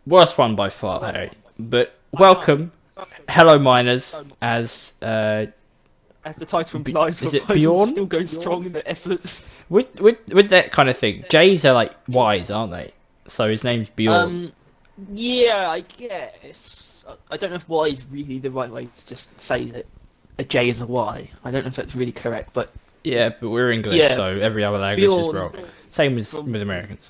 Worst one by far, Harry. But welcome, hello miners, As the title implies, is it Revival's Bjorn? still going strong in their efforts. With that kind of thing. J's are like Y's, aren't they? So his name's Bjorn. Yeah, I guess. I don't know if Y is really the right way to just say that a J is a Y. I don't know if that's really correct, but Yeah, but we're English, yeah, so every other language is Bjorn wrong. Same as from with Americans.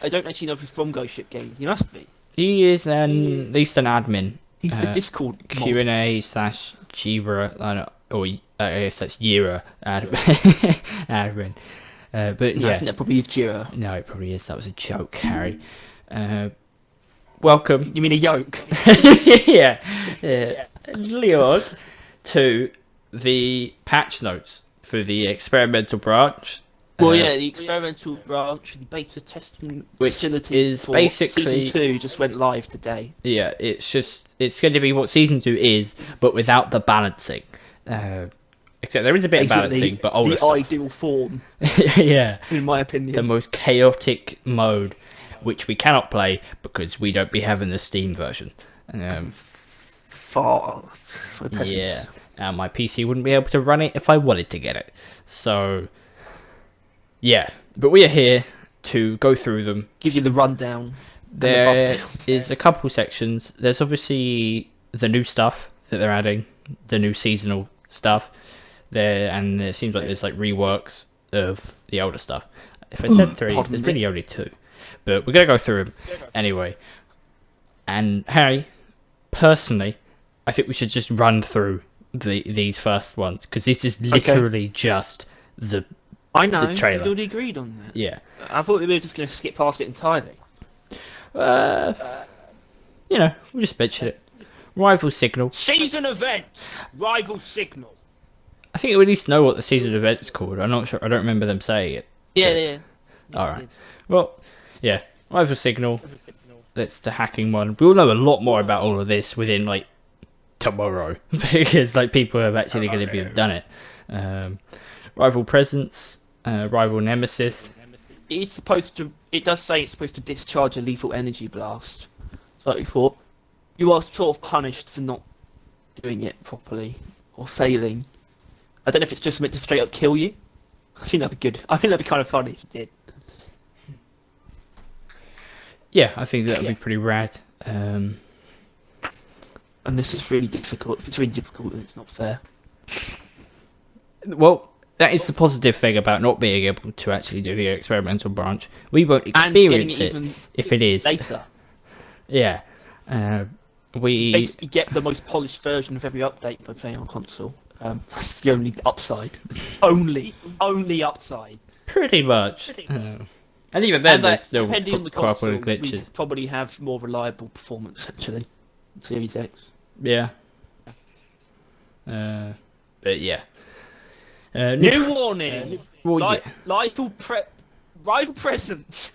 I don't actually know if he's from Ghost Ship Games. He must be. He is at least an admin. He's the Discord mod. Q&A/Jira, I don't, or I guess that's Jira admin. admin. But No, I yeah, think that probably is Jira. no, it probably is. That was a joke, Harry. Welcome. You mean a yoke? yeah, Leon, to the patch notes for the experimental branch. Well, yeah, the experimental branch, the beta testing Which facility is for basically season 2 just went live today. Yeah, it's going to be what season 2 is, but without the balancing. Except there is a bit Basically, of balancing, but older the stuff. ideal form, Yeah, in my opinion. the most chaotic mode, which we cannot play because we don't be having the Steam version. Far for peasants. Yeah, and my PC wouldn't be able to run it if I wanted to get it. So, yeah, but we are here to go through them. Give you the rundown. There is a couple sections. There's obviously the new stuff that they're adding, the new seasonal stuff. And it seems like there's like reworks of the older stuff. If I said 3, there's really only 2. But we're gonna go through them anyway. And Harry, personally, I think we should just run through these first ones because this is literally just the I know. the trailer. We already agreed on that. Yeah. I thought we were just going to skip past it entirely. We'll just mention it. Rival Signal. Season event, rival signal. I think we at least know what the season event's called. I'm not sure. I don't remember them saying it. Yeah. All right. Well, yeah. Rival Signal. That's the hacking one. We'll know a lot more about all of this within like tomorrow because like people have actually going to be done it. Rival Presence. Rival Nemesis. It's supposed to. It does say it's supposed to discharge a lethal energy blast. So I thought you are sort of punished for not doing it properly or failing. I don't know if it's just meant to straight up kill you. I think that'd be good. I think that'd be kind of funny if it did. Yeah, I think that would be pretty rad. And this is really difficult. If it's really difficult, then it's not fair. Well, that is the positive thing about not being able to actually do the experimental branch. We won't experience it if it is. Later. Yeah. We basically get the most polished version of every update by playing on console. That's the only upside. Only upside. pretty much. And even then, there's still depending on the quite a console, lot of we glitches. probably have more reliable performance actually. Series X. Yeah. But yeah. New warning. Well, yeah. Rival presence.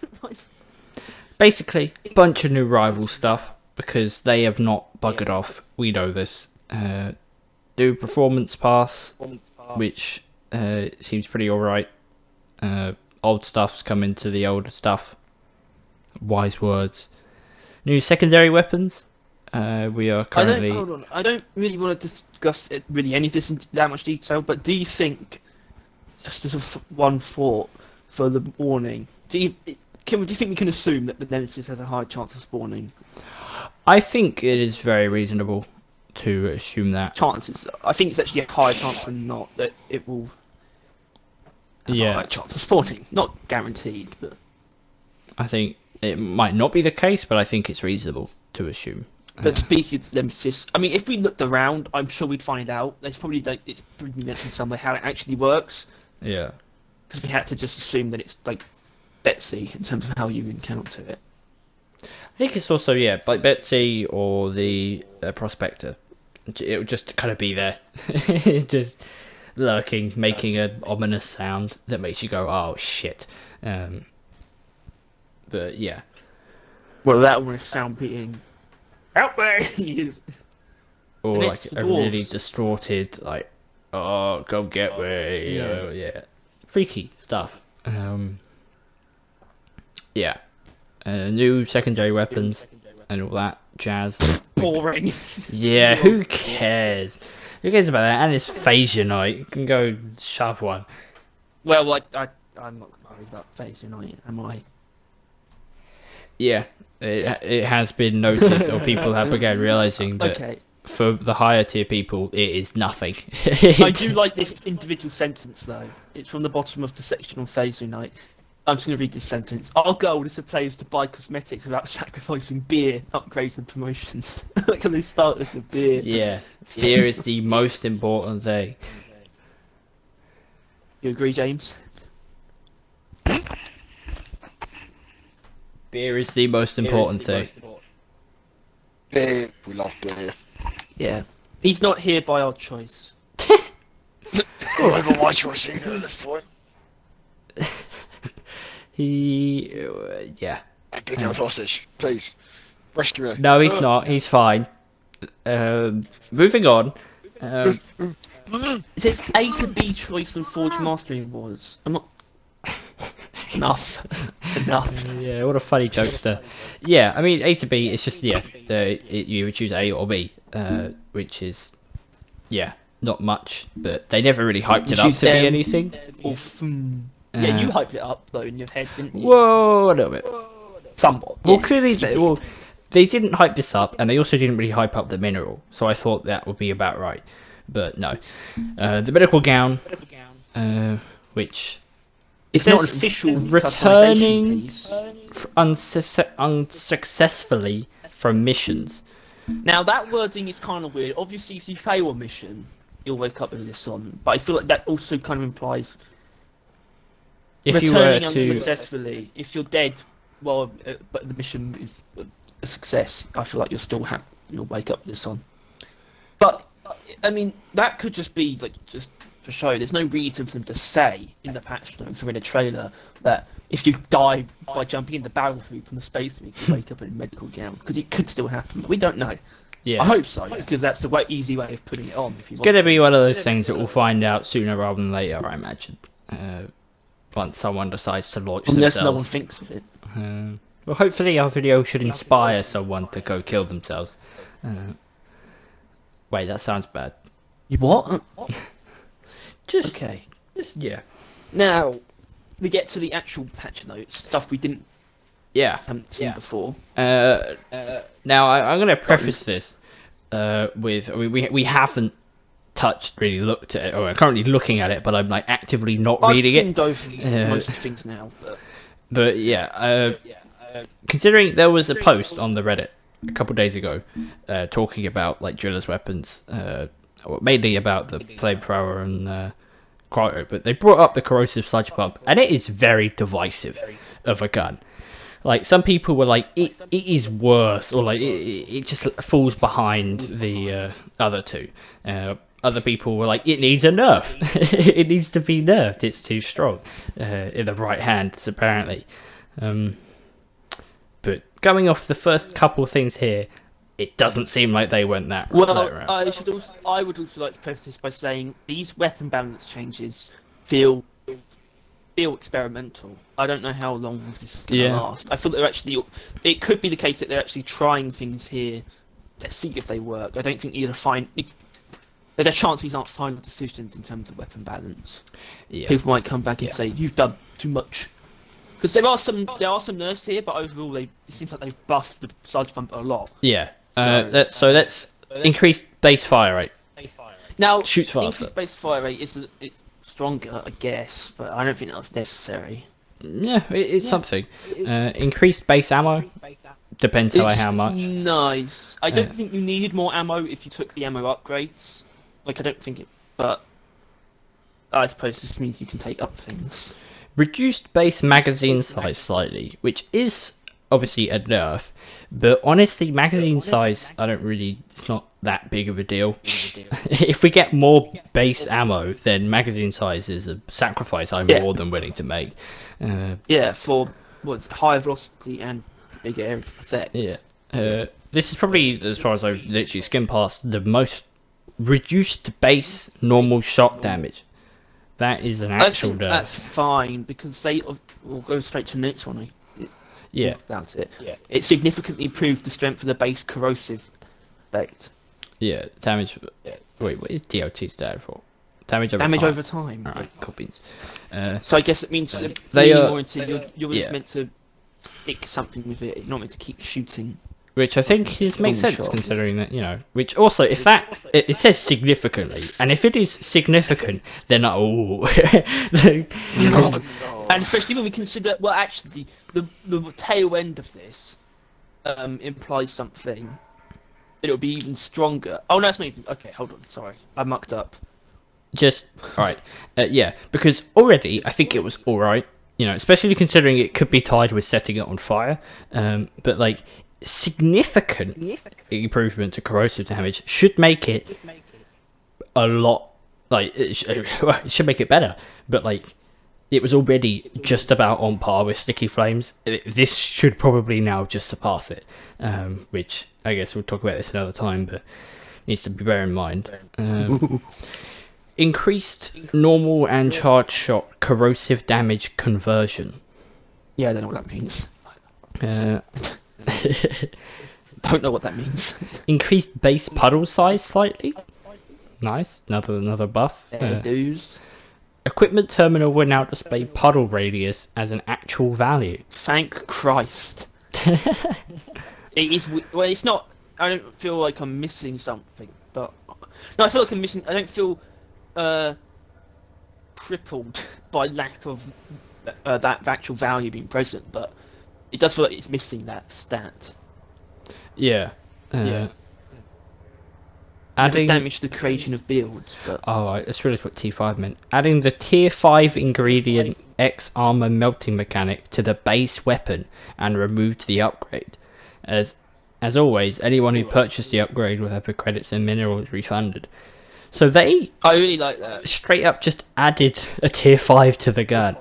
Basically, a bunch of new rival stuff because they have not buggered off. We know this. New performance pass, which seems pretty alright. Old stuff's come into the older stuff. Wise words. New secondary weapons. We are currently. Hold on. I don't really want to discuss really any of this in that much detail, but do you think, just as one thought for the warning, do you think we can assume that the Nemesis has a high chance of spawning? I think it is very reasonable to assume that. Chances. I think it's actually a higher chance than not that it will have a high chance of spawning. Not guaranteed, but I think it might not be the case, but I think it's reasonable to assume. But speaking of Nemesis, I mean, if we looked around, I'm sure we'd find out. It's probably mentioned somewhere how it actually works. Yeah. Because we had to just assume that it's like Betsy in terms of how you encounter it. I think it's also, like Betsy or the Prospector. It would just kind of be there. Just lurking, making an ominous sound that makes you go, oh shit. But yeah. Well, that one is sound being out there. Or like a really distorted, like, oh, go get me. Yeah. Freaky stuff. Yeah. New secondary weapons. and all that jazz. Boring. Yeah, who cares? Who cares about that? And it's Phase Unite. You can go shove one. Well, I'm not worried about Phase Unite, am I? Yeah, it has been noted, or people have begun realizing that Okay. for the higher tier people, it is nothing. I do like this individual sentence, though. It's from the bottom of the section on Phase Unite. I'm just going to read this sentence. Our goal is for players to buy cosmetics without sacrificing beer, upgrades, and promotions. Like how they start with the beer. Yeah, beer is the most important thing. You agree, James? Beer is the most important thing. Beer. We love beer. Yeah. He's not here by our choice. Not even my choice either at this point. Yeah. Hey, big old sausage, please. Rescue her. No, he's not. He's fine. Moving on. It says A to B choice and Forge Mastery Awards. I'm not... It's enough. It's enough. Yeah, what a funny jokester. Yeah, I mean, A to B, it's just, yeah, you would choose A or B, which is, yeah, not much, but they never really hyped it up to be anything. Yeah, you hyped it up, though, in your head, didn't you? Whoa, a little bit. Somewhat. Well, yes, clearly, you did. they didn't hype this up, and they also didn't really hype up the mineral, so I thought that would be about right. But no. The medical gown, which... It's not an official returning customization piece. unsuccessfully from missions. Now, that wording is kind of weird. Obviously, if you fail a mission, you'll wake up with this on. But I feel like that also kind of implies If you were returning to... unsuccessfully. If you're dead, well, but the mission is a success, I feel like you'll wake up with this on. But I mean, that could just be like just for show. There's no reason for them to say in the patch notes or in a trailer that if you die by jumping in the barrel loop from the space rig, you wake up in a medical gown, because it could still happen. But we don't know. Yeah. I hope so, because that's the easy way of putting it on. If you It's going to be one of those things that we'll find out sooner rather than later, I imagine. Once someone decides to launch unless themselves. no one thinks of it. Well, hopefully our video should inspire someone to go kill themselves. Wait, that sounds bad. You what? Just, Okay. yeah. Now we get to the actual patch notes, stuff we haven't seen before. Now, I'm going to preface this with... I mean, we haven't looked at it, or I'm currently looking at it, but I'm like actively not reading it. I've skimmed over most things now, But yeah, considering there was a post on the Reddit a couple days ago talking about like driller's weapons, mainly about the flamethrower and cryo, but they brought up the corrosive sludge pump, and it is very divisive of a gun. Like, some people were like, it is worse, or like it just falls behind the other two. Other people were like, it needs a nerf. It needs to be nerfed. It's too strong in the right hands, apparently. But going off the first couple of things here, it doesn't seem like they went that route. I would also like to preface this by saying these weapon balance changes feel experimental. I don't know how long this is going to last. I feel that it could be the case that they're actually trying things here. Let's see if they work. I don't think there's a chance these aren't final decisions in terms of weapon balance. Yeah. People might come back and say you've done too much, because there are some nerfs here, but overall it seems like they've buffed the sludge pump a lot. Yeah. So let's increase base fire rate. Now, Shoots faster. increased base fire rate it's stronger, I guess, but I don't think that's necessary. Yeah, it's something. Increased base ammo. Depends how much. Nice. I don't think you needed more ammo if you took the ammo upgrades. Like, I don't think it... But I suppose this means you can take up things. Reduced base magazine size slightly, which is obviously a nerf, but honestly, magazine size, it's not that big of a deal. If we get more base ammo, then magazine size is a sacrifice I'm more than willing to make. For higher velocity and bigger area of effect. Yeah. This is probably, as far as I've literally skimmed past, the most reduced base normal shot damage. That is an actual nerf. That's fine, because we'll go straight to the next one. Yeah. about it. It significantly improved the strength of the base corrosive effect. Yeah, damage. Wait, what is DOT stand for? Damage over Damage time. over time. Alright, cool beans. So I guess it means they leaning are- more into you're just yeah. meant to stick something with it. You're not meant to keep shooting. Which I think makes Long sense shots. considering that, you know. Which also, if that it says significantly, and if it is significant, then No. And especially when we consider, well, actually, the tail end of this implies something. It'll be even stronger. Oh no, it's not even. Okay, hold on. Sorry, I mucked up. just alright. Yeah, because already I think it was alright. You know, especially considering it could be tied with setting it on fire. But like significant improvement to corrosive damage should make it a lot. Like it should make it better. But like it was already just about on par with sticky flames. This should probably now just surpass it. Which I guess we'll talk about this another time, but needs to be bear in mind. Increased normal and charge shot corrosive damage conversion. Yeah, I don't know what that means. Uh, Don't know what that means. increased base puddle size slightly. Nice, another buff. Dues. Equipment terminal will now display puddle radius as an actual value. Thank Christ. It is. Well, it's not. I don't feel like I'm missing something, but no, I feel like I'm missing. I don't feel crippled by lack of that actual value being present, but it does feel like it's missing that stat. Yeah. Yeah. Adding. Damage the creation of builds, but Oh, that's really what T5 meant. Adding the tier 5 ingredient X armor melting mechanic to the base weapon and removed the upgrade. As always, anyone who purchased the upgrade will have the credits and minerals refunded. So they I really like that. straight up just added a tier 5 to the gun.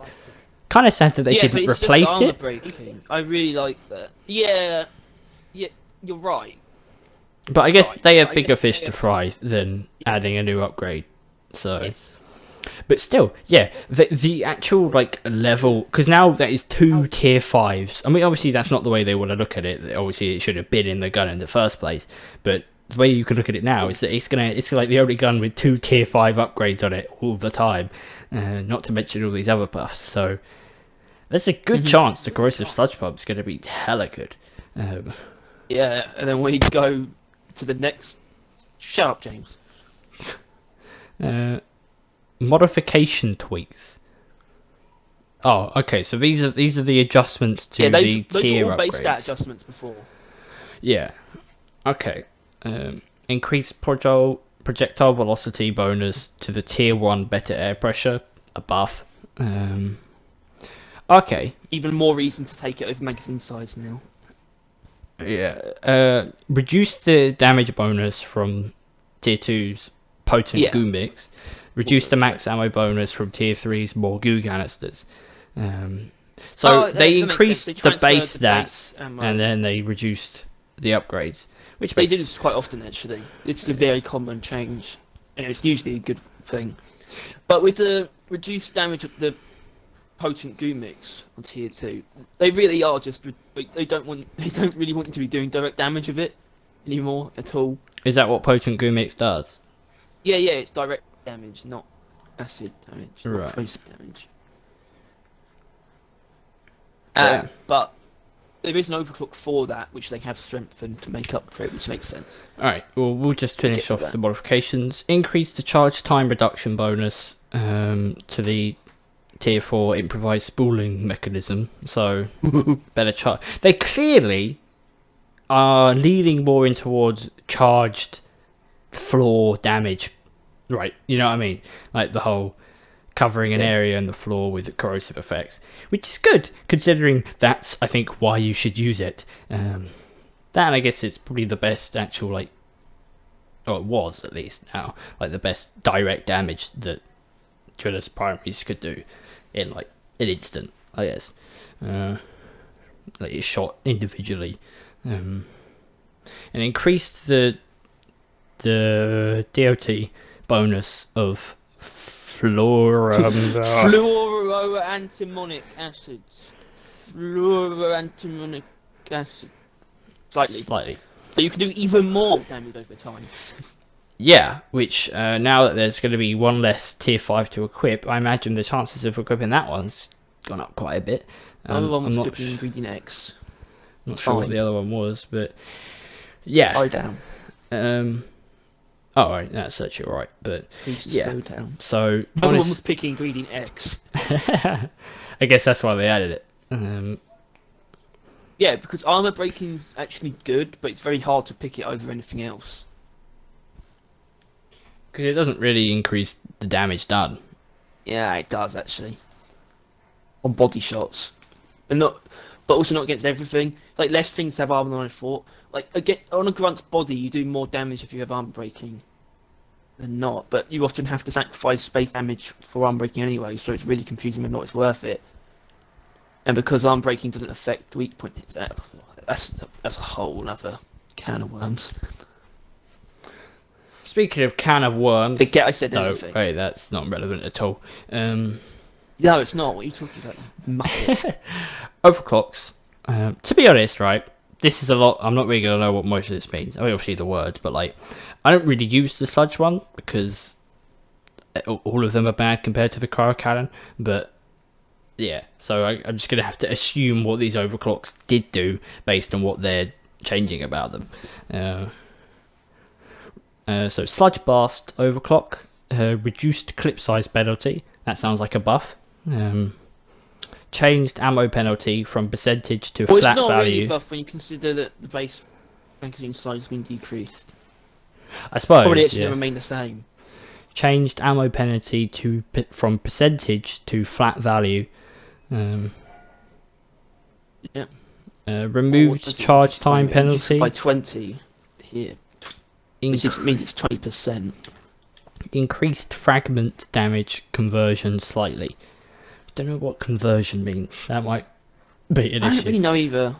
Kind of sad that they Yeah, but didn't it's replace just armor it. breaking. I really like that. Yeah, you're right. But I guess they have bigger fish to fry than adding a new upgrade. So, Yes. but still, yeah, the actual like level, because now that is 2 tier 5s. I mean, obviously that's not the way they want to look at it. Obviously, it should have been in the gun in the first place. But the way you can look at it now is that it's like the only gun with 2 tier 5 upgrades on it all the time. Not to mention all these other buffs. So there's a good chance the Corrosive Sludge Pump is going to be hella good. Yeah, and then we go to the next. Shut up, James. Modification tweaks. Oh, okay. So these are the adjustments to the those tier were all base stat upgrades. adjustments before. Yeah. Okay. Increased projectile velocity bonus to the tier 1 better air pressure. A buff. Okay. Even more reason to take it over magazine size now. Yeah. Reduce the damage bonus from tier 2's potent goo mix. Reduce the max ammo bonus from tier 3's more goo canisters. So they that makes increased sense. They the base transferred the base stats ammo. and then they reduced the upgrades, which They makes do this quite often, actually. It's a very common change, and it's usually a good thing. But with the reduced damage of the potent goo mix on tier 2, they really are just they don't really want you to be doing direct damage of it anymore at all. Is that what potent goo mix does? Yeah, it's direct damage, not acid damage, Right. not corrosive damage. Yeah. But there is an overclock for that, which they have strengthened to make up for it, which makes sense. Alright, well, we'll just finish to off that. the modifications. Increase the charge time reduction bonus to the tier 4 improvised spooling mechanism. So, better charge. They clearly are leaning more in towards charged floor damage. Right, you know what I mean? Like the whole covering an area in the floor with corrosive effects. Which is good, considering that's, I think, why you should use it. That, I guess, it's probably the best actual, like, or it was at least now, like the best direct damage that Drillers primaries could do in like an instant, I guess. Like it's shot individually, and increased the DOT bonus of fluoroantimonic Fluoroantimonic acids. fluoroantimonic acid. Slightly. Slightly. So you can do even more damage over time. Yeah, which now that there's going to be one less tier 5 to equip, I imagine the chances of equipping that one's gone up quite a bit. The other one was I'm not, equipping ingredient X. not sure what the other one was, but yeah. Slow down. Oh, right, that's actually right, but Please yeah. slow down. So The other one was picking ingredient X. I guess that's why they added it. Yeah, because armor breaking's actually good, but it's very hard to pick it over anything else. Because it doesn't really increase the damage done. Yeah, it does actually. On body shots, but also not against everything. Like less things have armor than I thought. Like again, on a grunt's body, you do more damage if you have armor breaking than not. But you often have to sacrifice space damage for armor breaking anyway, so it's really confusing whether or not it's worth it. And because armor breaking doesn't affect weak points, that's a whole other can of worms. Speaking of can of worms... Forget I said no, anything. wait, that's not relevant at all. No, it's not. What are you talking about, you muppet? Overclocks. To be honest, right, this is a lot... I'm not really going to know what most of this means. I mean, obviously the words, but like, I don't really use the sludge one because all of them are bad compared to the cryo cannon, but yeah, so I'm just going to have to assume what these overclocks did do based on what they're changing about them. So Sludge Blast Overclock, reduced clip size penalty, that sounds like a buff. Changed ammo penalty from percentage to Well, flat it's not value. really a buff when you consider that the base magazine size has been decreased. I suppose, Probably actually yeah. remain the same. Changed ammo penalty from percentage to flat value. Yeah. Removed charge time penalty. By 20 here, which means it's 20%. Increased fragment damage conversion slightly. Don't know what conversion means. That might be an I issue. don't really know either.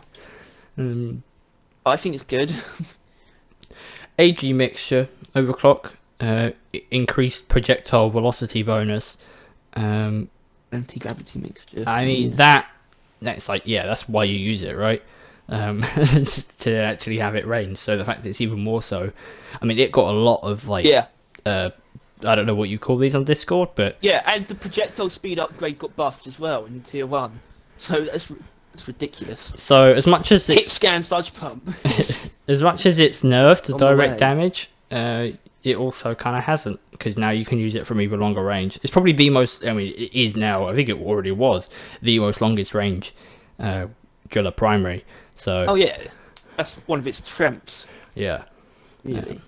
But I think it's good. AG mixture overclock. Increased projectile velocity bonus. Anti-gravity mixture. I mean that's like, yeah, that's why you use it, right? To actually have it range. So the fact that it's even more so, I mean, it got a lot of like, Yeah. I don't know what you call these on Discord, but Yeah, and the projectile speed upgrade got buffed as well in tier 1. So that's ridiculous. so as much as Hit it's scan sludge pump. as much as it's nerfed the On the direct way. damage, it also kind of hasn't, because now you can use it from even longer range. It's probably the most, I mean, it is now, I think it already was, the most longest range driller primary. So Oh yeah, that's one of its strengths. yeah. Really.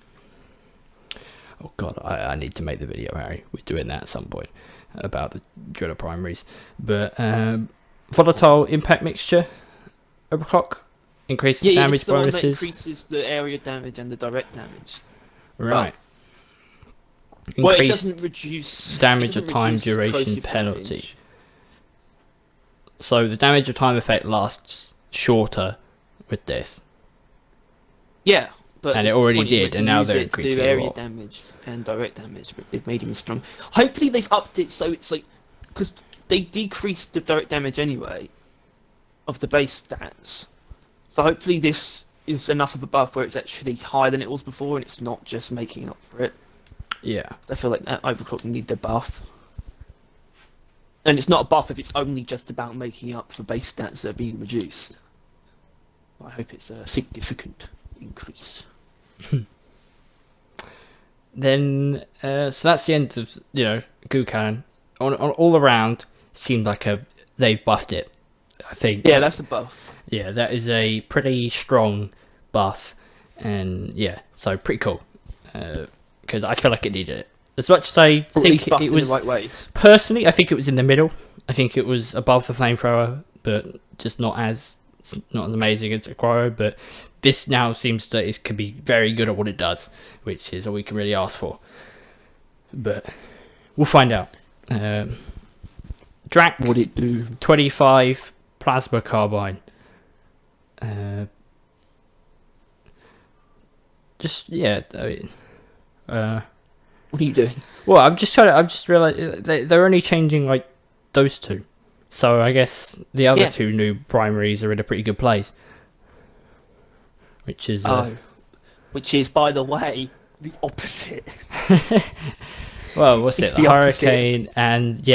Oh god, I need to make the video, Harry. We're doing that at some point about the driller primaries. But volatile impact mixture overclock, increases Yeah, damage it's the one that bonuses. increases the area damage and the direct damage. Right. Well, it Increased doesn't reduce damage it or doesn't time reduce duration corrosive penalty. damage. So the damage of time effect lasts shorter with this. Yeah, but And it already the point is did, to and now use they're it to do increasing a area lot. damage and direct damage, but they've made him strong. Hopefully they've upped it so it's like, because they decreased the direct damage anyway of the base stats. So hopefully this is enough of a buff where it's actually higher than it was before, and it's not just making up for it. Yeah. I feel like that overclock needed a buff. And it's not a buff if it's only just about making up for base stats that are being reduced. I hope it's a significant increase. Then so that's the end of, you know, Goo Cannon. On all around seemed like they've buffed it, I think. Yeah, that's a buff. Yeah, that is a pretty strong buff, and yeah, so pretty cool. Because I feel like it needed it. As much as I Or at think least buffed it in was the right ways. personally, I think it was in the middle. I think it was above the flamethrower, but just not as amazing as a cryo. But this now seems that it can be very good at what it does, which is all we can really ask for. But we'll find out. Drac What'd it do? 25 plasma carbine. Just yeah. I mean, What are you doing? well, I'm just realizing they're only changing like those two. So I guess the other Yeah. two new primaries are in a pretty good place. Which is which is, by the way, the opposite. well, what's It's it? The the opposite. Hurricane and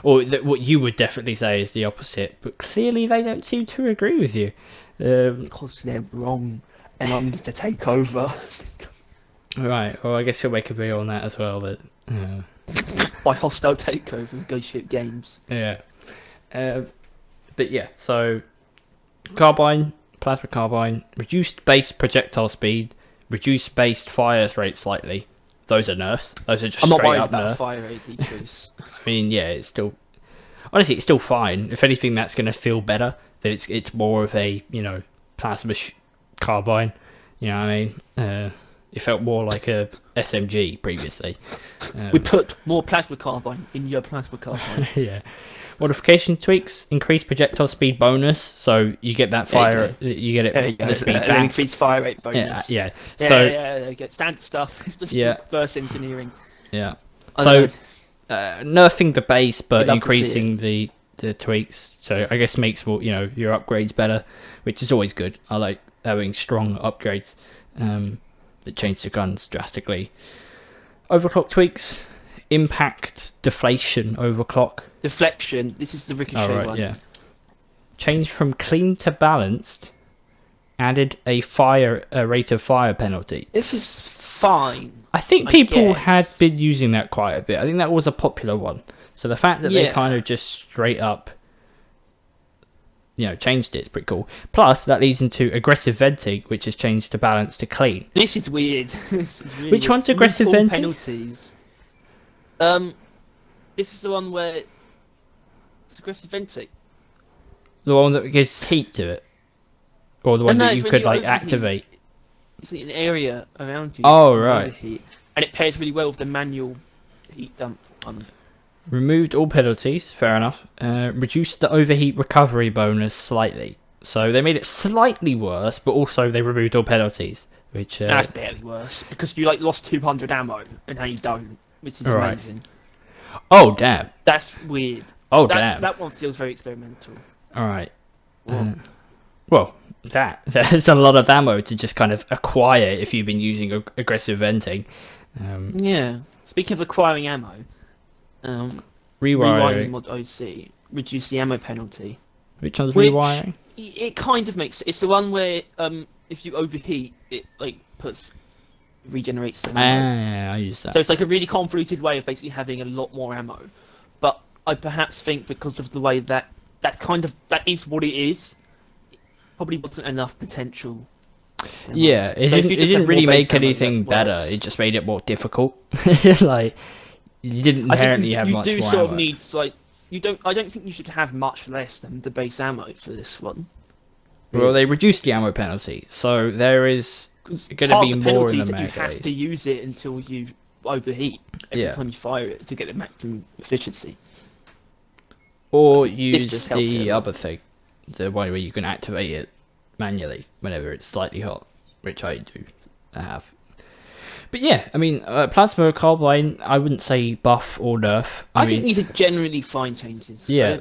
or what you would definitely say is the opposite, but clearly they don't seem to agree with you. Because they're wrong, and I need to take over. Right. Well, I guess you'll make a video on that as well. That By hostile takeover of Ghost Ship Games. yeah. But yeah, so carbine, plasma carbine, reduced base projectile speed, reduced base fire rate slightly. Those are nerfs. Those are just I'm not straight worried up about nerfs. fire rate decrease. I mean, yeah, it's still honestly it's still fine. If anything, that's going to feel better. That it's more of a plasma carbine. You know what I mean? It felt more like a SMG previously. We put more plasma carbine in your plasma carbine. Yeah. Modification tweaks, increase projectile speed bonus, so you get that fire, you get it, There you go. the speed And back. increase fire rate Yeah, bonus. yeah. Yeah, So yeah, there you go. Standard stuff. It's just Yeah. reverse engineering. yeah. I So don't know. nerfing the base, but We'd love to see increasing the tweaks. So I guess makes your upgrades better, which is always good. I like having strong upgrades that change the guns drastically. Overclock tweaks, impact, deflation, overclock. Deflection. This is the ricochet Oh, right, one. yeah. Change from clean to balanced. Added a rate of fire penalty. This is fine. I think I people had guess. been using that quite a bit. I think that was a popular one. So the fact that they Yeah. kind of just straight up, changed it is pretty cool. Plus, that leads into aggressive venting, which has changed to balance to clean. This is weird. This is really Which weird. one's aggressive Remove all venting? penalties. This is the one where it's aggressive venting. The one that gives heat to it, or the one no, that it's you when could you overheat. activate. It's an area around you. Oh, that's right. overheat. And it pairs really well with the manual heat dump one. Removed all penalties, fair enough. Reduced the overheat recovery bonus slightly. So they made it slightly worse, but also they removed all penalties, which That's barely worse because you lost 200 ammo and now you don't, which is Right. amazing. oh damn, That's weird. oh damn. That one feels very experimental. All right. Well, Well, there's a lot of ammo to just kind of acquire if you've been using aggressive venting. yeah. Speaking of acquiring ammo, Rewiring. rewiring mod OC reduce the ammo penalty. Which one's Which- rewiring? It kind of makes it's the one where if you overheat it regenerates some ammo. I use that. So it's like a really convoluted way of basically having a lot more ammo. But I perhaps think because of the way that is what it is, it probably wasn't enough potential. Yeah, it So if didn't, you it just didn't had really more base make ammo, anything that better. works. It just made it more difficult. Like you didn't I think inherently have you much do more sort ammo. of need I don't think you should have much less than the base ammo for this one. Well, they reduced the ammo penalty, so there is 'Cause going to part be of the more in penalty the is that you mag have gauge. to use it until you overheat every Yeah. time you fire it to get the maximum efficiency. Or this use just helps it the a lot. other thing, the one where you can activate it manually whenever it's slightly hot, which I do have. But yeah, I mean, plasma carbine, I wouldn't say buff or nerf. I mean, think these are generally fine changes. Yeah.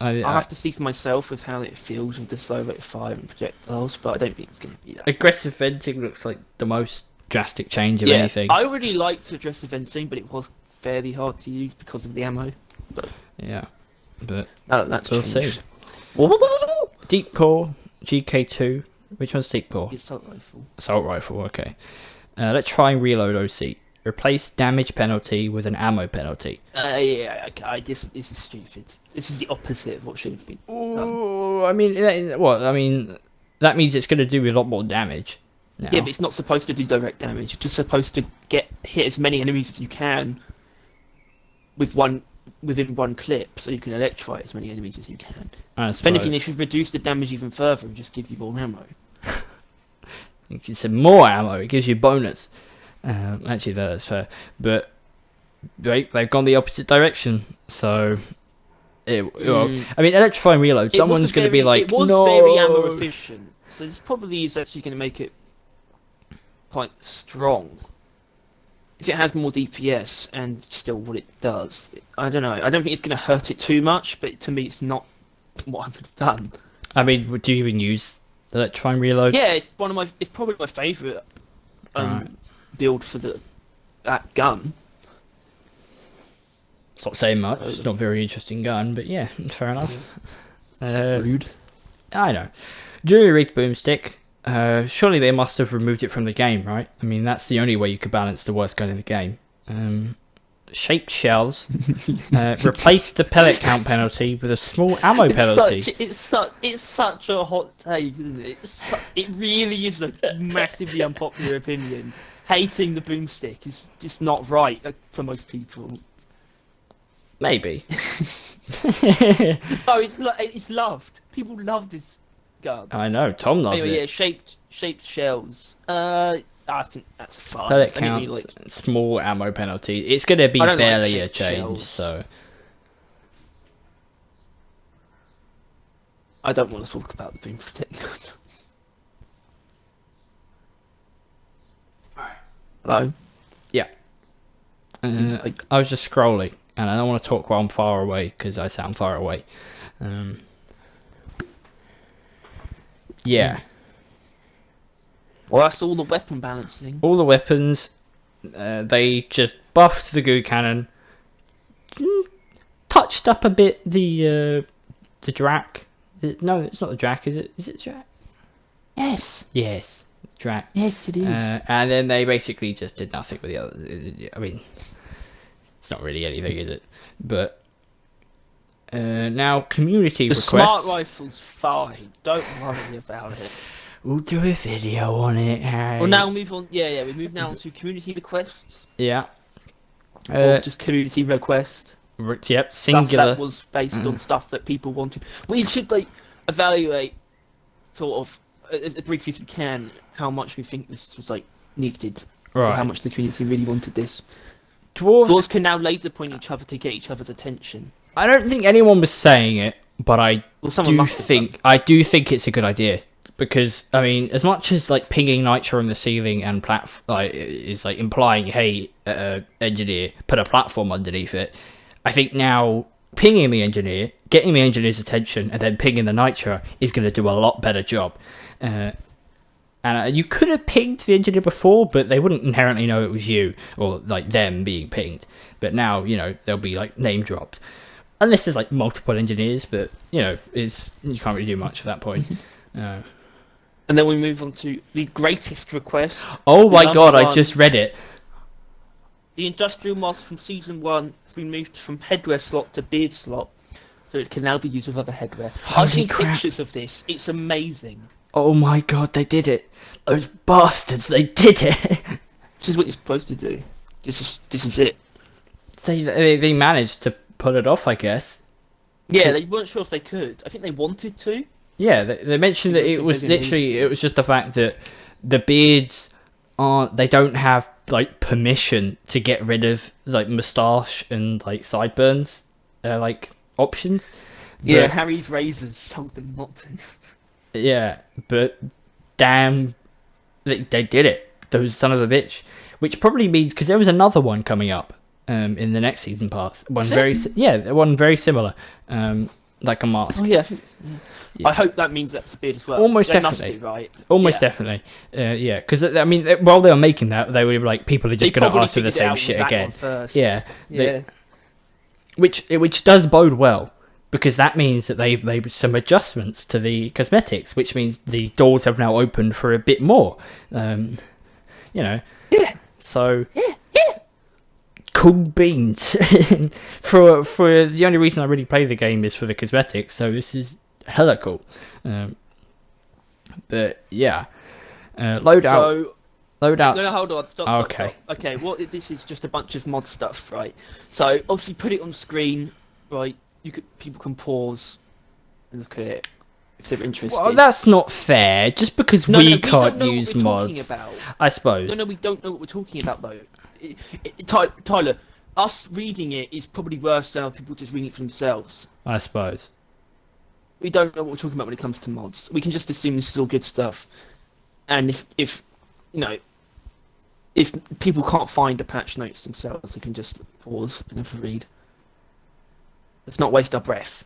I'll have to see for myself with how it feels with the slow rate of fire and projectiles, but I don't think it's going to be that. aggressive venting looks like the most drastic change of anything. I really liked aggressive venting, but it was fairly hard to use because of the ammo. Yeah, but Now that's we'll see. changed. Whoa! Deep core GK2. Which one's deep core? The assault rifle. Assault rifle. Okay. Let's try and reload OC. Replace damage penalty with an ammo penalty. Yeah, okay. This is stupid. This is the opposite of what should have been done. Oh, I mean, that means it's going to do a lot more damage. Now. Yeah, but it's not supposed to do direct damage. It's just supposed to hit as many enemies as you can within one clip, so you can electrify as many enemies as you can. If anything, they should reduce the damage even further and just give you more ammo. It's more ammo. It gives you bonus. Actually, that's fair. But they've gone the opposite direction. So, I mean, electrifying reload. Someone's going to be like, it was no. very ammo efficient, so this probably is actually going to make it quite strong. if it has more DPS and still what it does, I don't know. I don't think it's going to hurt it too much, but to me, it's not what I would have done. I mean, do you even use the Electrifying Reload? Yeah, it's probably my favourite Right. build for that gun. It's not saying much. It's not a very interesting gun, but yeah, fair enough. Rude. I know. Jury rigged boomstick. Surely they must have removed it from the game, right? I mean, that's the only way you could balance the worst gun in the game. Shaped shells. Replace the pellet count penalty with a small ammo penalty. It's such a hot take, isn't it? It really is a massively unpopular opinion. Hating the boomstick is just not right for most people. Maybe. Oh, it's loved. People love this gun. I know. Tom loves Anyway, it. yeah, shaped shells. I think that's fine. Pellet I mean, count, like, small ammo penalty. It's going to be I don't like barely a shaped change, shells. so... I don't want to talk about the boomstick. Hello? Yeah. I was just scrolling, and I don't want to talk while I'm far away, because I sound far away. Yeah. Well, that's all the weapon balancing. All the weapons, they just buffed the goo cannon, touched up a bit the Drac. No, it's not the Drac, is it? Is it Drac? Yes. Yes, Drac. Yes, it is. And then they basically just did nothing with the other. I mean, it's not really anything, is it? But now community the requests. smart rifle's fine. Don't worry about it. We'll do a video on it, Harry. Well, now we move on. Yeah, we move now on to community requests. Yeah. Or just community request. Yep, Stuff singular. that was based on stuff that people wanted. We should evaluate, sort of, as briefly as we can, how much we think this was needed, or Right. how much the community really wanted this. Dwarves. Dwarves can now laser point each other to get each other's attention. I don't think anyone was saying it, but I Well, someone must have done. do think it's a good idea, because I mean, as much as pinging nitro on the ceiling and is implying, hey, engineer, put a platform underneath it. I think now pinging the engineer, getting the engineer's attention, and then pinging the nitro is going to do a lot better job. And you could have pinged the engineer before, but they wouldn't inherently know it was you or them being pinged. But now, they'll be name dropped. Unless there's multiple engineers, but you can't really do much at that point. And then we move on to the greatest request. Oh my Number god, I one. just read it. The industrial mask from season 1 has been moved from headwear slot to beard slot, so it can now be used with other headwear. Holy I've seen crap. pictures of this. It's amazing. Oh my god, they did it. Those bastards, they did it. This is what you're supposed to do. This is it. They managed to pull it off, I guess. Yeah, they weren't sure if they could. I think they wanted to. Yeah, they mentioned that it was literally, it was just the fact that the beards they don't have permission to get rid of moustache and sideburns options. Yeah, But- Harry's razors told them not to. Yeah, but damn, they did it. Those son of a bitch. Which probably means, because there was another one coming up in the next season pass. One very similar, like a mask. Oh yeah, I hope that means that's a beard as well. Almost They definitely. must do, right? Almost Yeah. definitely. Yeah, because I mean, while they were making that, they were people are just They going to probably ask for the figured it same out shit with that again. one first. Yeah, Yeah. which does bode well, because that means that they've made some adjustments to the cosmetics, which means the doors have now opened for a bit more. Yeah. So cool beans. for the only reason I really play the game is for the cosmetics, so this is hella cool. But yeah, loadout. Loadouts. No, hold on. Stop. Okay. Stop. Okay. This is just a bunch of mod stuff, right? So obviously, put it on screen, right? People can pause and look at it if they're interested. Well, that's not fair. Just because we don't can't know use what we're mods, talking about. I suppose. No, we don't know what we're talking about though. Tyler, us reading it is probably worse than people just reading it for themselves. I suppose. We don't know what we're talking about when it comes to mods. We can just assume this is all good stuff. And if if people can't find the patch notes themselves, they can just pause and have a read. Let's not waste our breath.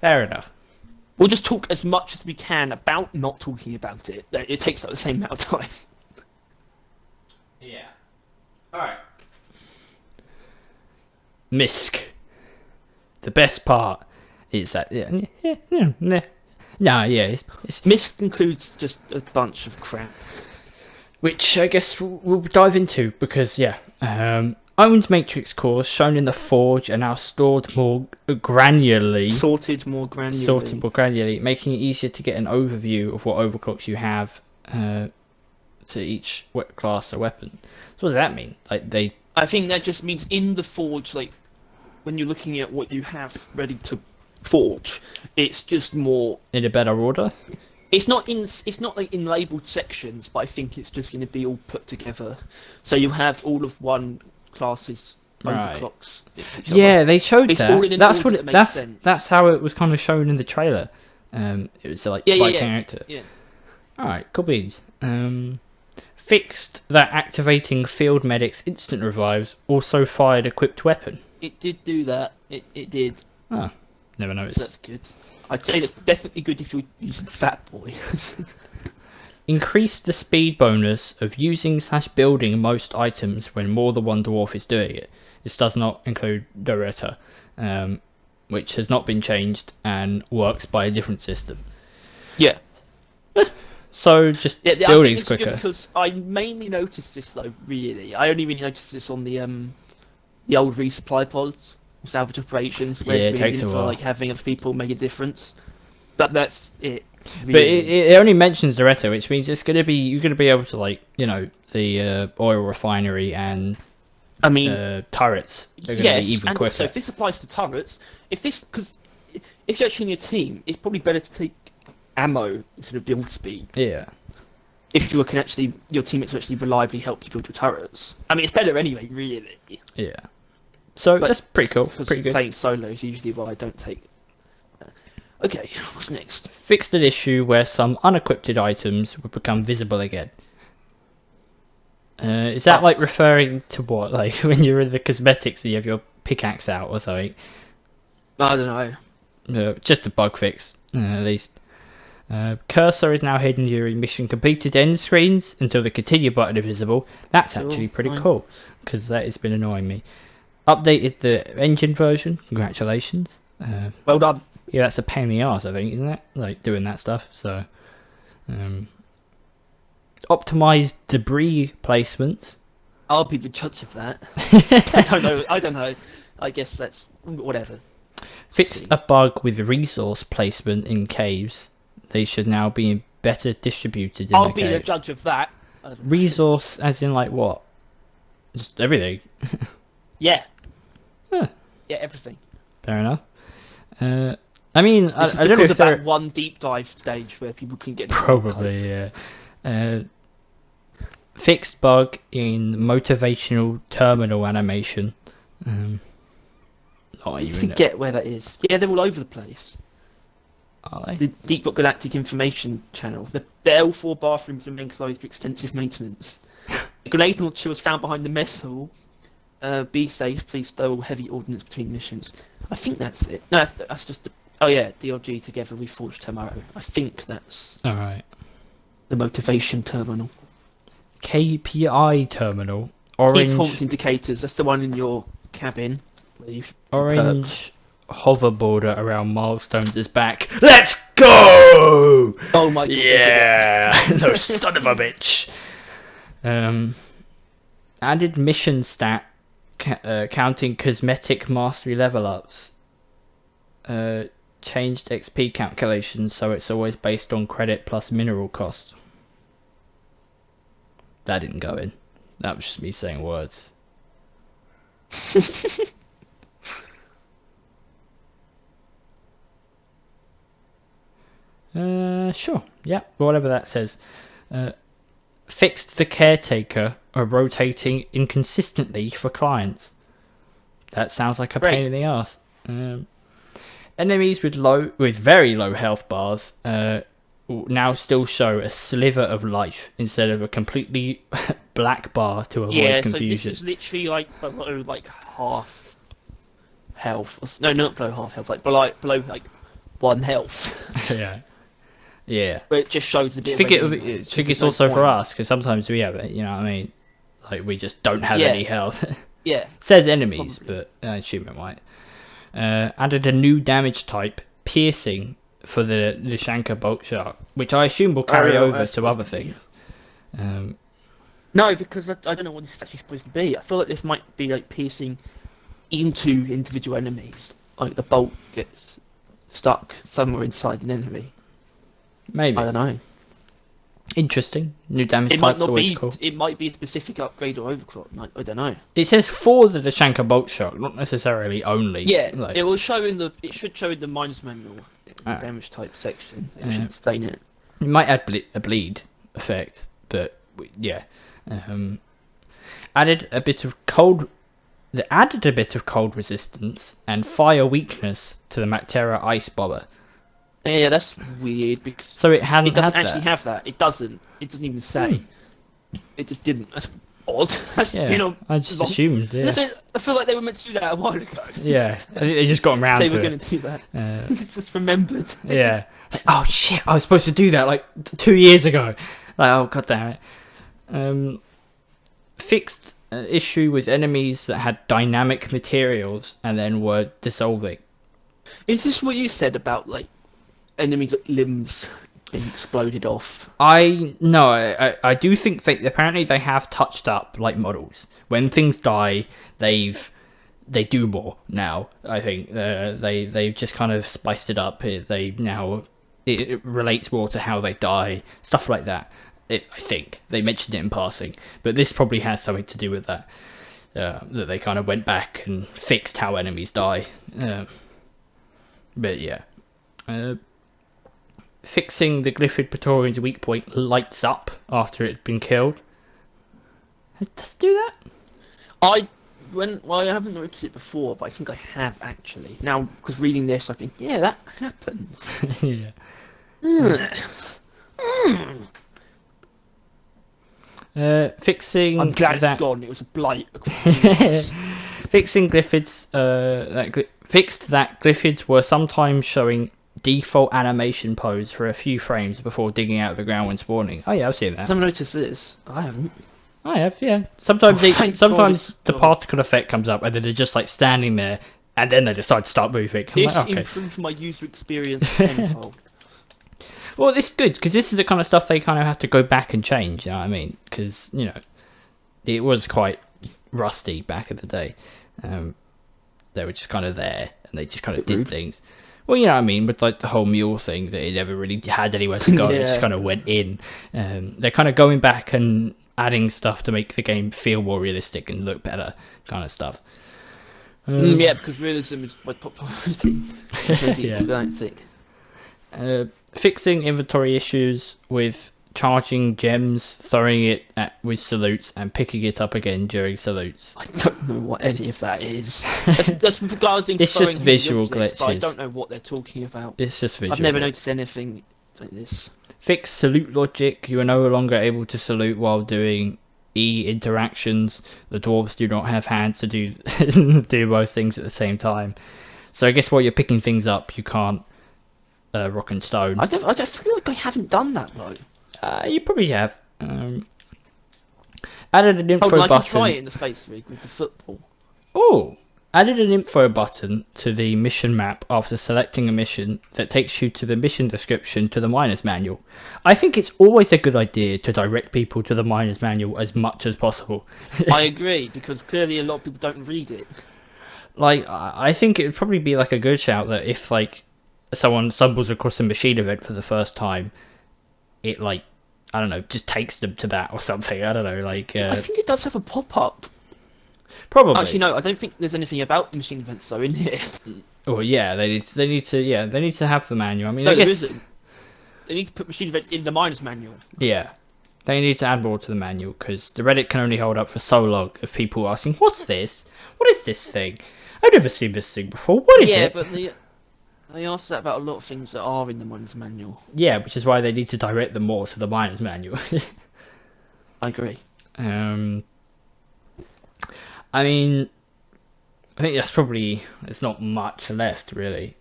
Fair enough. We'll just talk as much as we can about not talking about it. It takes like the same amount of time. Yeah. Alright. Misc. The best part is that... it's Misc includes just a bunch of crap. which I guess we'll dive into because, owned matrix cores shown in the forge are now stored more granularly. Sorted more granularly. Making it easier to get an overview of what overclocks you have to each class or weapon. So what does that mean? I think that just means in the forge, like, when you're looking at what you have ready to forge, it's just more... in a better order? It's not like in labelled sections, but I think it's just going to be all put together. So you have all of one class's overclocks. Yeah, they showed it's all in that. an order that makes sense. That's how it was kind of shown in the trailer. It was like by character. Yeah. All right, cool beans. Fixed that activating field medics instant revives also fired equipped weapon. It did do that. It did. Oh, never noticed. So that's good. I'd say that's definitely good if you're using Fat Boy. Increase the speed bonus of using/building most items when more than one dwarf is doing it. This does not include Doretta, which has not been changed and works by a different system. Yeah. So just I think building's it's good quicker. because I mainly noticed this though. Really, I only really noticed this on the old resupply pods, salvage operations, where it takes a for while. like having other people make a difference. But that's it. Really. But it only mentions Doretta, which means you're gonna be able to the oil refinery and I mean turrets are gonna be even and quicker. also if this applies to turrets, because if you're actually in your team, it's probably better to take ammo instead of build speed. Yeah. If your teammates actually reliably help you build your turrets. I mean, it's better anyway, really. Yeah. So But that's pretty cool. because Pretty good. Playing solo is usually why I don't take. Okay, what's next? Fixed an issue where some unequipped items would become visible again. Is that like referring to what? Like when you're in the cosmetics and you have your pickaxe out or something? I don't know. Just a bug fix, at least. Cursor is now hidden during mission completed end screens until the continue button is visible. That's actually pretty cool, because that has been annoying me. Updated the engine version. Congratulations. Well done. Yeah, that's a pain in the arse, I think, isn't it? Like doing that stuff. So, optimized debris placement. I'll be the judge of that. I don't know. I guess that's whatever. Fixed a bug with resource placement in caves. They should now be better distributed in I'll the be cave. the judge of that. Resource as in like what? Just everything. Yeah. Huh. Yeah, everything. Fair enough. I mean, I don't know because if of there... that one deep dive stage where people can get Probably, yeah. Fixed bug in motivational terminal animation. Not I even... forget where that is. Yeah, they're all over the place. Are they? The Deep Rock Galactic information channel. The L4 bathrooms remain closed for extensive maintenance. The grenade launcher was found behind the mess hall. Be safe, please stow all heavy ordnance between missions. I think that's it. No, that's just the... Oh yeah, DLG together we forge tomorrow. I think that's Alright. the motivation terminal. KPI terminal. Key Orange... performance indicators, that's the one in your cabin. Where you Orange hover border around milestones is back. Let's go! Oh my god. Yeah! No, son of a bitch! Added mission stat counting cosmetic mastery level ups. Changed XP calculations so it's always based on credit plus mineral cost. That didn't go in. That was just me saying words. Sure. Yeah, whatever that says. Fixed the caretaker are rotating inconsistently for clients. That sounds like a pain in the ass. Enemies with very low health bars now still show a sliver of life instead of a completely black bar to avoid Yeah, so confusion. this is literally like below like half health. No, not below half health. Like below like 1 health. Yeah. Yeah. But it just shows a I bit. think, of red I anyway, so think there's it's no also for point. us, because sometimes we have it, you know what I mean? Like, we just don't have Yeah. any health. Yeah. Says enemies, Probably. but I assume it might. Added a new damage type, piercing, for the Nishanka Bolt Shark, which I assume will carry yeah, over that's to other supposed to be. things. No, because I don't know what this is actually supposed to be. I feel like this might be like piercing into individual enemies. Like the bolt gets stuck somewhere inside an enemy. Maybe. I don't know. Interesting. New damage It might type's not always be. cool. It might be a specific upgrade or overclock. I don't know. It says for the Nishanka Bolt Shark, not necessarily only. Yeah, Like, it will show in the. It should show in the minus manual Ah. damage type section. It should explain it. it might add a bleed effect, but yeah. Added a bit of cold resistance and fire weakness to the Mactera Ice Bobber. Yeah, that's weird because So it hadn't it doesn't had actually that. have that. It doesn't. It doesn't even say. It just didn't. That's odd. That's Yeah, you know. I just long- assumed. Yeah, I feel like they were meant to do that a while ago. yeah. I think they just got around They to were it. going to do that. Uh, It's just remembered. yeah. Like, oh shit! I was supposed to do that like 2 years ago. Like, oh god damn it. Fixed issue with enemies that had dynamic materials and then were dissolving. Is this what you said about like enemies' limbs being exploded off? I do think that apparently they have touched up like models. When things die, they do more now. I think they've just kind of spiced it up. It relates more to how they die, stuff like that. I think they mentioned it in passing, but this probably has something to do with that. That they kind of went back and fixed how enemies die. But yeah. Fixing the Glyphid Praetorian's weak point lights up after it had been killed. It does do that? I haven't noticed it before, but I think I have actually. Now, because reading this, I think, yeah, that happens. Yeah. Fixing I'm glad that. it's gone. It was a blight. across the universe. Fixing Glyphids. Fixed that Glyphids were sometimes showing default animation pose for a few frames before digging out of the ground when spawning. Oh yeah, I've seen I that. haven't noticed this. I haven't. I have, yeah. Sometimes Oh, thank God sometimes it's the gone. particle effect comes up and then they're just like standing there and then they decide to start moving. I'm This like, okay. improved my user experience tenfold. Well, this is good because this is the kind of stuff they kind of have to go back and change. You know what I mean? Because it was quite rusty back in the day. They were just kind of there and they just kind of did rude. things. Well, you know what I mean, with like the whole mule thing that it never really had anywhere to go. It just Yeah. kind of went in. They're kind of going back and adding stuff to make the game feel more realistic and look better, kind of stuff. Yeah, because realism is my top priority. Yeah. Galactic. Fixing inventory issues with charging gems, throwing it with salutes, and picking it up again during salutes. I don't know what any of that is. That's regarding It's throwing just visual objects, but I glitches. don't know what they're talking about. It's just visual. I've never noticed anything like this. Fix salute logic. You are no longer able to salute while doing E interactions. The dwarves do not have hands to do do both things at the same time. So I guess while you're picking things up, you can't rock and stone. I just feel like I haven't done that though. You probably have. Added an info Hold on, I can button. try it in the space rig with the football. Oh, added an info button to the mission map after selecting a mission that takes you to the mission description to the miner's manual. I think it's always a good idea to direct people to the miner's manual as much as possible. I agree, because clearly a lot of people don't read it. Like, I think it would probably be like a good shout that if like someone stumbles across a machine event for the first time, it like, I don't know, just takes them to that or something. I don't know, like I think it does have a pop-up. probably. Actually, no, I don't think there's anything about machine events though in here. Oh yeah, they need to have the manual. I mean, No, I there guess isn't. They need to put machine events in the miner's manual. yeah, they need to add more to the manual because the Reddit can only hold up for so long of people asking, "What's this? What is this thing? I've never seen this thing before. What is Yeah, it?" but They asked that about a lot of things that are in the miner's manual. Yeah, which is why they need to direct them more to the miner's manual. I agree. I mean, I think there's not much left really.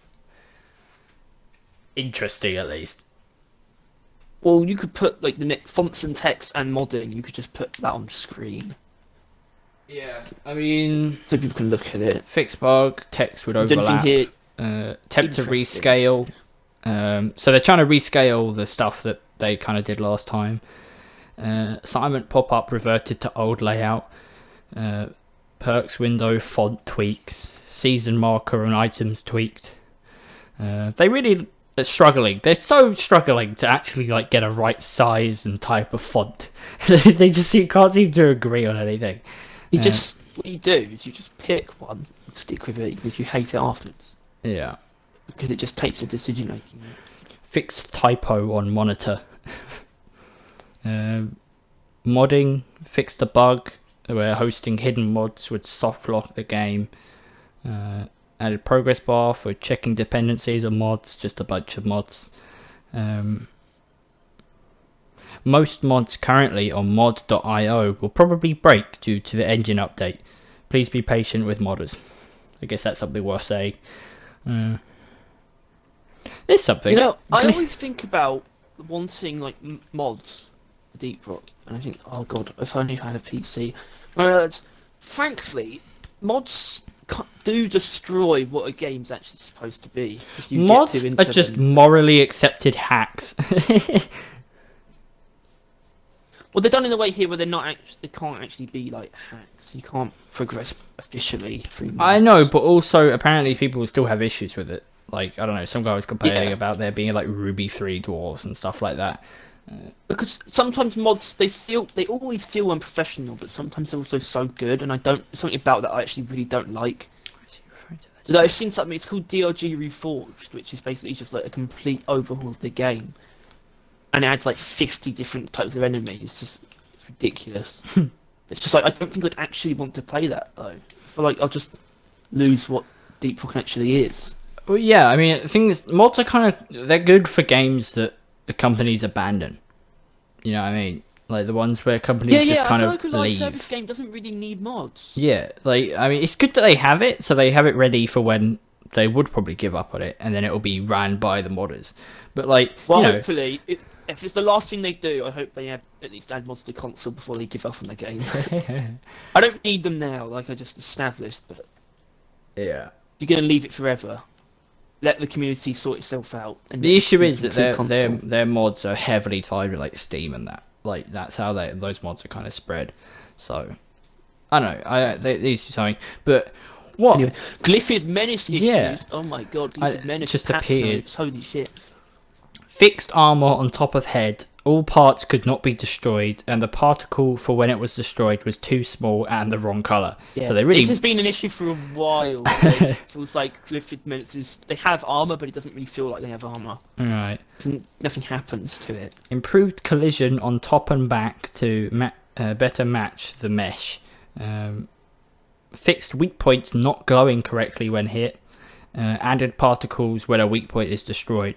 Interesting, at least. Well, you could put like the fonts and text and modding. You could just put that on screen Yeah, I mean, so people can look at it. fix bug, text would Is there anything overlap. here? Attempt to Interesting. rescale. So they're trying to rescale the stuff that they kind of did last time. Assignment pop-up reverted to old layout. Perks window font tweaks. Season marker and items tweaked. They really are struggling. They're so struggling to actually like get a right size and type of font. They just can't seem to agree on anything. What you do is you just pick one and stick with it, even if you hate it afterwards, Yeah. because it just takes the decision making. Fixed typo on monitor. Modding fixed a bug where hosting hidden mods would soft lock the game. Added progress bar for checking dependencies on mods, just a bunch of mods. Most mods currently on mod.io will probably break due to the engine update. Please be patient with modders. I guess that's something worth saying. There's something. You know, I always think about wanting like mods for Deep Rock, and I think, oh god, if I only had a PC. Whereas, frankly, mods do destroy what a game's actually supposed to be. If you Mods get too into are just them. morally accepted hacks. Well, they're done in a way here where they're not actually, they can't actually be like hacks. You can't progress officially through mods. I know, but also apparently people still have issues with it. Like, I don't know, some guy was complaining Yeah. about there being like Ruby 3 dwarves and stuff like that. Because sometimes mods they always feel unprofessional, but sometimes they're also so good, and something about that I actually really don't like. So I've seen something. It's called DRG Reforged, which is basically just like a complete overhaul of the game, and it adds like 50 different types of enemies. It's ridiculous. It's just like I don't think I'd actually want to play that though. I feel like I'll just lose what Deep Rock actually is. Well, yeah, I mean, the thing is, mods are they're good for games that the companies abandon. You know what I mean? Like the ones where companies Yeah, just I kind feel of like a live leave. service game doesn't really need mods. Yeah, like, I mean, it's good that they have it, so they have it ready for when they would probably give up on it, and then it'll be ran by the modders. But, like, Well, you know, hopefully, if it's the last thing they do, I hope they have at least add mods to console before they give up on the game. I don't need them now, like I just established, but yeah. if you're going to leave it forever, let the community sort itself out. And The issue is that include console. their mods are heavily tied with, like, Steam and that. Like, that's how those mods are kind of spread. So, I don't know, they need to do something. But, what? Anyway, Glyphid Menace issues. Yeah. Oh my god, Glyphid Menace just patch appeared. notes, holy shit. Fixed armor on top of head. All parts could not be destroyed, and the particle for when it was destroyed was too small and the wrong color. Yeah. So they really This has been an issue for a while. It feels like Glyphid Menaces, they have armor, but it doesn't really feel like they have armor. right. Nothing happens to it. Improved collision on top and back to better match the mesh. Fixed weak points not glowing correctly when hit. Added particles when a weak point is destroyed.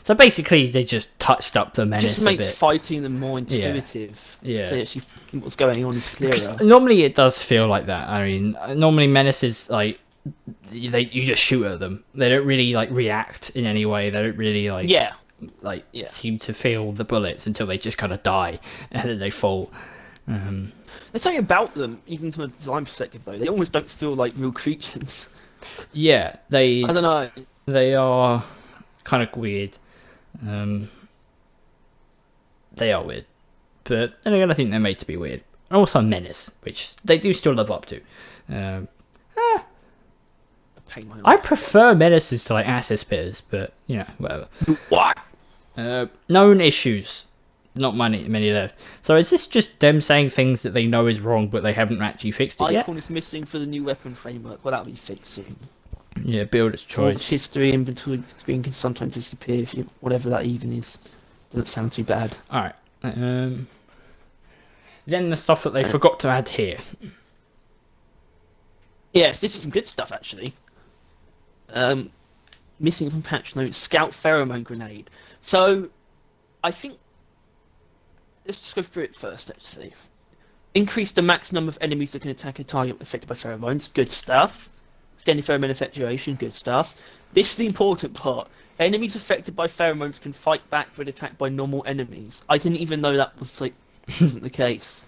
So basically, they just touched up the It menace just a makes bit. fighting them more intuitive. Yeah. So actually what's going on is clearer. 'Cause normally it does feel like that. I mean, normally menaces, like, you just shoot at them. They don't really, like, react in any way. They don't really, like, Yeah. seem to feel the bullets until they just kind of die and then they fall. There's something about them, even from a design perspective though, they almost don't feel like real creatures. Yeah, I don't know. they are kind of weird. They are weird, but then again, I think they're made to be weird. And also menace, which they do still live up to. Pain my I prefer menaces to like access spitters, but you know, whatever. What? Known issues, not many left. So is this just them saying things that they know is wrong, but they haven't actually fixed it yet? Icon is missing for the new weapon framework. Well, that'll be fixed soon. Yeah, builder's Choice choice. history inventory screen can sometimes disappear if you whatever that even is. Doesn't sound too bad. All right. Then the stuff that they forgot to add here. Yes, this is some good stuff actually. missing from patch notes, Scout Pheromone Grenade. So, I think... Let's just go through it first, actually. Increase the max number of enemies that can attack a target affected by pheromones. Good stuff. Extended pheromone effectuation. Good stuff. This is the important part. Enemies affected by pheromones can fight back when attacked by normal enemies. I didn't even know that was wasn't the case.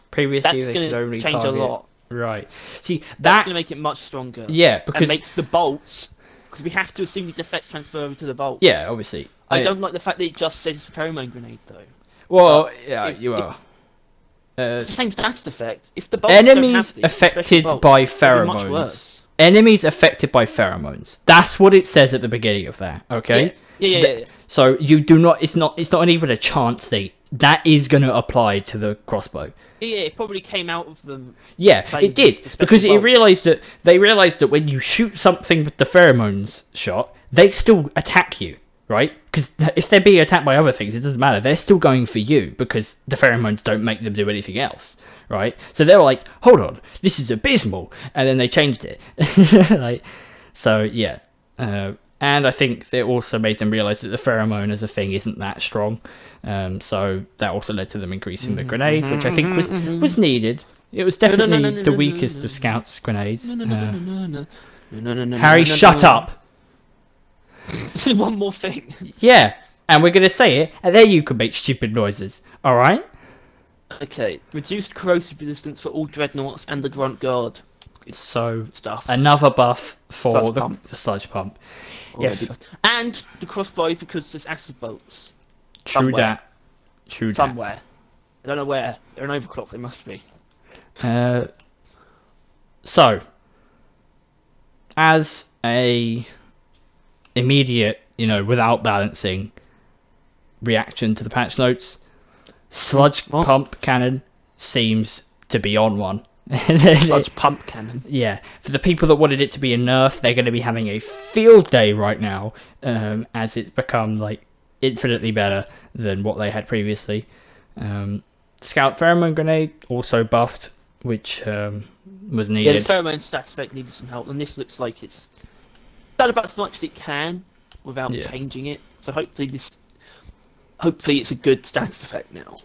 Previously, That's they going could only to change target... a lot. Right. See, That's that... going to make it much stronger. Yeah, because... And makes the bolts... Because we have to assume these effects transfer over to the bolts. Yeah, obviously. I don't like the fact that it just says pheromone grenade, though. Well, yeah, you are. It's the same status effect. If the bolts don't have Enemies these, affected especially bolts, by they'll be much pheromones. worse. Enemies affected by pheromones. That's what it says at the beginning of that. Okay. Yeah. So you do not. It's not even a chance thing. That is going to apply to the crossbow. Yeah, it probably came out of them. Yeah, playing it did with the because special it realized that they realized that when you shoot something with the pheromones shot, they still attack you, right? Because if they're being attacked by other things, it doesn't matter. They're still going for you because the pheromones don't make them do anything else, right? So they were like, "Hold on, this is abysmal," and then they changed it. So yeah, and I think they also made them realize that the pheromone as a thing isn't that strong. So that also led to them increasing the grenade, which I think was needed. It was definitely the weakest of Scout's grenades. Harry, shut up! One more thing. Yeah, and we're gonna say it, and then you can make stupid noises. All right? Okay, reduced corrosive resistance for all dreadnoughts and the grunt guard. So Stuff. another buff for Sludge the pump. sludge pump. Already Yes, buffed. And the crossbow because there's acid bolts. true somewhere. that. True that. Somewhere. I don't know where. They're an overclock, they must be. So, as a immediate, without balancing reaction to the patch notes, sludge What? pump cannon seems to be on one. Sludge pump cannon. Yeah, for the people that wanted it to be a nerf, they're going to be having a field day right now, as it's become infinitely better than what they had previously. Scout pheromone grenade also buffed, which was Yeah, needed. the pheromone stats effect needed some help, and this looks like it's done about as much as it can without changing it. So hopefully it's a good status effect now.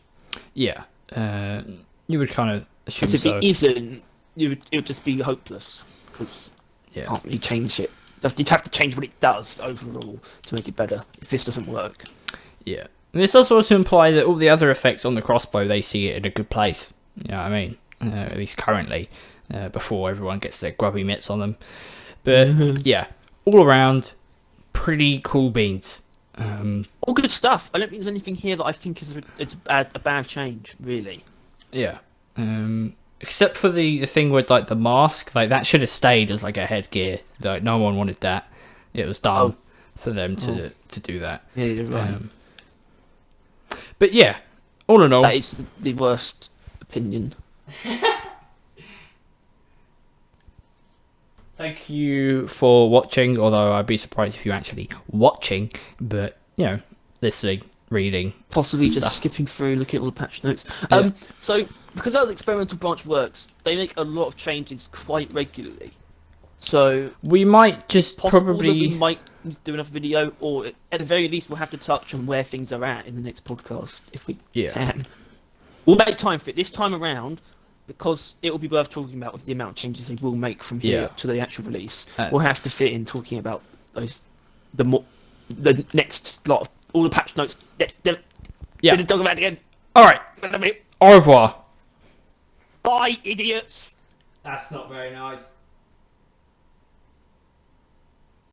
Yeah, you would kind of assume Because if so. it isn't, it would just be hopeless because you Yeah, can't really change it. You'd have to change what it does overall to make it better if this doesn't work. yeah. And this does also imply that all the other effects on the crossbow, they see it in a good place. You know what I mean? At least currently, before everyone gets their grubby mitts on them. But yeah, all around, pretty cool beans. All good stuff. I don't think there's anything here that I think is a bad change, really. Yeah. Except for the thing with the mask, that should have stayed as a headgear. No one wanted that. It was dumb for them to do that. Yeah, you're right. But yeah, all in all, That is the worst opinion. thank you for watching. Although I'd be surprised if you're actually watching, but listening, reading, Possibly stuff. just skipping through, looking at all the patch notes. Yeah. So, because how the experimental branch works, they make a lot of changes quite regularly. So, We might just possible that we probably might do another video, or at the very least, we'll have to touch on where things are at in the next podcast, if we can. We'll make time for it this time around, because it will be worth talking about with the amount of changes they will make from here to the actual release. We'll have to fit in talking about the next lot of all the patch notes. Yeah. Talk about it again. All right. Au revoir. Bye, idiots. That's not very nice.